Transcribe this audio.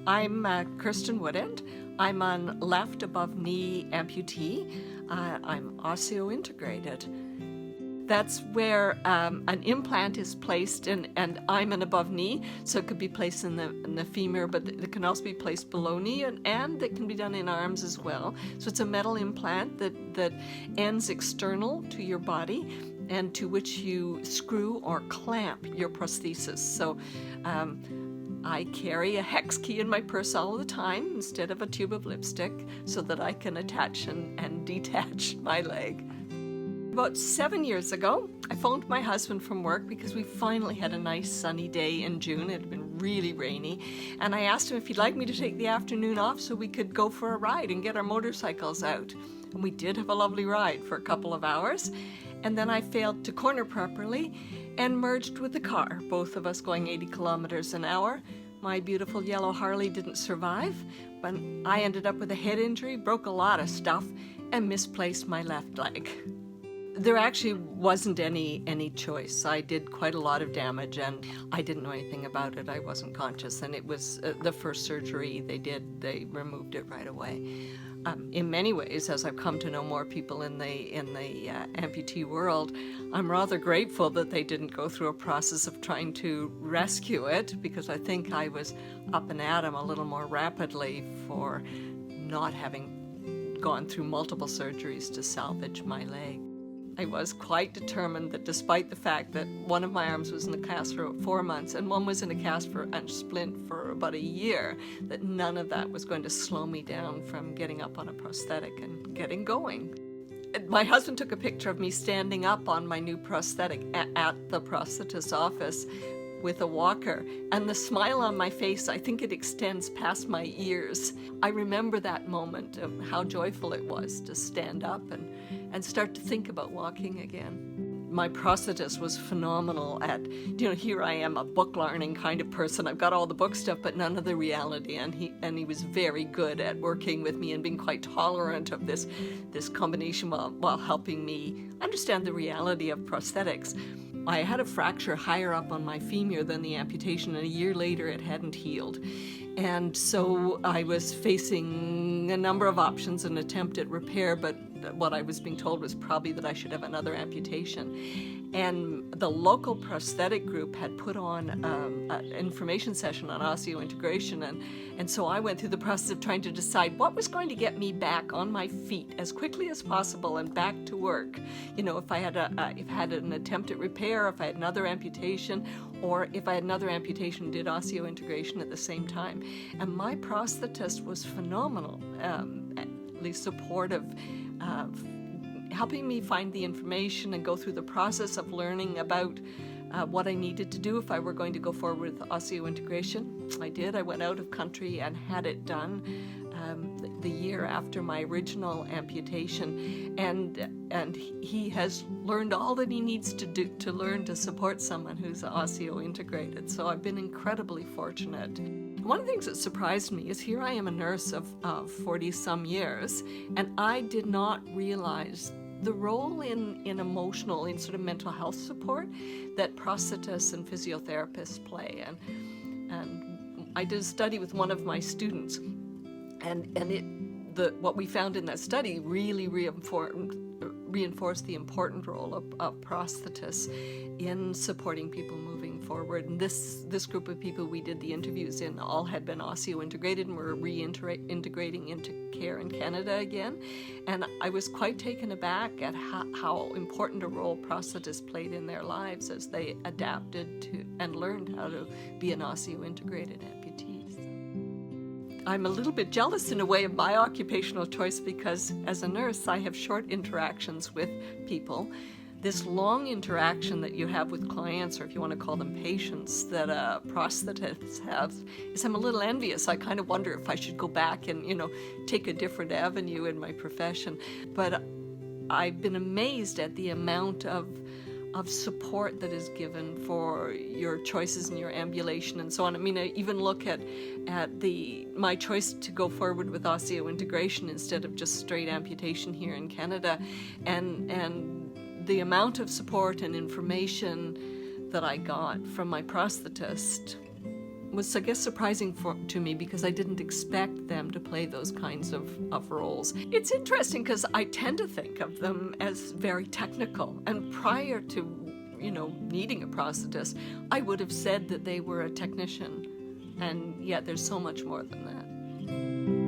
I'm Kirsten Woodend. I'm on left above knee amputee. I'm osseointegrated. That's where an implant is placed, and I'm an above knee, so it could be placed in the femur, but it can also be placed below knee, and it can be done in arms as well. So it's a metal implant that ends external to your body and to which you screw or clamp your prosthesis. So I carry a hex key in my purse all the time instead of a tube of lipstick so that I can attach and detach my leg. About 7 years ago, I phoned my husband from work because we finally had a nice sunny day in June. It had been really rainy, and I asked him if he'd like me to take the afternoon off so we could go for a ride and get our motorcycles out. And we did have a lovely ride for a couple of hours, and then I failed to corner properly and merged with the car, both of us going 80 kilometers an hour. My beautiful yellow Harley didn't survive, but I ended up with a head injury, broke a lot of stuff, and misplaced my left leg. There actually wasn't any choice. I did quite a lot of damage, and I didn't know anything about it. I wasn't conscious, and it was the first surgery they removed it right away. In many ways, as I've come to know more people in the amputee world, I'm rather grateful that they didn't go through a process of trying to rescue it, because I think I was up and at 'em a little more rapidly for not having gone through multiple surgeries to salvage my leg. I was quite determined that despite the fact that one of my arms was in a cast for 4 months and one was in a cast and splint for about a year, that none of that was going to slow me down from getting up on a prosthetic and getting going. My husband took a picture of me standing up on my new prosthetic at the prosthetist's office with a walker, and the smile on my face, I think it extends past my ears. I remember that moment of how joyful it was to stand up and start to think about walking again. My prosthetist was phenomenal at, here I am, a book learning kind of person. I've got all the book stuff, but none of the reality, and he was very good at working with me and being quite tolerant of this combination while helping me understand the reality of prosthetics. I had a fracture higher up on my femur than the amputation, and a year later it hadn't healed. And so I was facing a number of options, an attempt at repair, but what I was being told was probably that I should have another amputation. And the local prosthetic group had put on an information session on osseointegration, and so I went through the process of trying to decide what was going to get me back on my feet as quickly as possible and back to work. If I had an attempt at repair, if I had another amputation, or if I had another amputation and did osseointegration at the same time. And my prosthetist was phenomenal, supportive, helping me find the information and go through the process of learning about what I needed to do if I were going to go forward with osseointegration. I did. I went out of country and had it done the year after my original amputation, and he has learned all that he needs to do to learn to support someone who's osseointegrated. So I've been incredibly fortunate. One of the things that surprised me is here I am a nurse of 40-some years, and I did not realize the role in emotional, in sort of mental health support that prosthetists and physiotherapists play. And I did a study with one of my students, and what we found in that study really reinforced the important role of prosthetists in supporting people moving forward. And this group of people we did the interviews in all had been osseointegrated and were reintegrating into care in Canada again. And I was quite taken aback at how important a role prosthetists played in their lives as they adapted to and learned how to be an osseointegrated amputee. I'm a little bit jealous in a way of my occupational choice because as a nurse I have short interactions with people. This long interaction that you have with clients, or if you want to call them patients, that prosthetists have, is I'm a little envious. I kind of wonder if I should go back and, take a different avenue in my profession. But I've been amazed at the amount of support that is given for your choices in your ambulation and so on. I mean, I even look at my choice to go forward with osseointegration instead of just straight amputation here in Canada, and the amount of support and information that I got from my prosthetist was, I guess, surprising to me because I didn't expect them to play those kinds of roles. It's interesting because I tend to think of them as very technical, and prior to, needing a prosthetist, I would have said that they were a technician, and yet there's so much more than that.